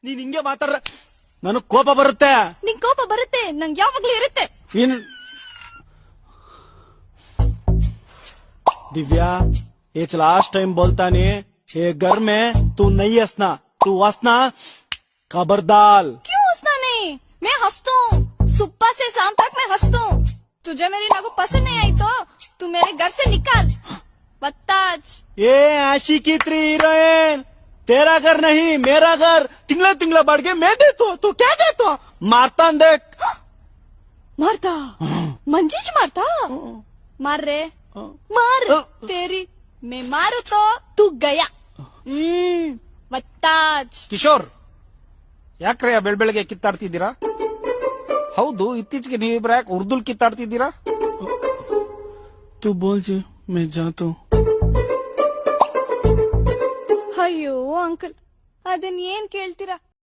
ನೀನ್ ಹಿಂಗೆ ಮಾತಾಡ್ರ ನನಗ್ ಕೋಪ ಬರುತ್ತೆ. ನಿಂಗ್ ಕೋಪ ಬರುತ್ತೆ, ನಂಗ್ ಯಾವಾಗ್ಲೂ ಇರುತ್ತೆ. दिव्या ये लास्ट टाइम बोलता नहीं, ये घर में तू नहीं हंसना, तू हंसना खबरदार. क्यों हंसना नहीं? मैं हंसता हूँ, सुबह से शाम तक मैं हंसता हूँ. तुझे मेरी नगु पसंद नहीं आई तो तू मेरे घर से निकाल. बत्ताज. ये आशिकी 3 हीरोइन, तेरा घर नहीं मेरा घर. तिंगला तिंगला बढ़ के मैं देता हूँ, तू क्या देता? मारता देख. मारता मंजीज मारता. मार रे मार. तेरी मैं मारू तो तू गया. बत्ताज. ಕಿಶೋರ್, ಯಾಕ್ರೆ ಬೆಳಬೆಳಗ್ಗೆ ಕಿತ್ತಾಡ್ತಿದ್ದೀರಾ? ಹೌದು, ಇತ್ತೀಚೆಗೆ ನೀವಿಬ್ರು ಯಾಕೆ ಉರ್ದುಲ್ ಕಿತ್ತಾಡ್ತಿದ್ದೀರಾ? तू बोल जी, मैं जाता हूँ. ಅಯ್ಯೋ ಅಂಕಲ್, ಅದನ್ ಏನ್ ಕೇಳ್ತೀರಾ?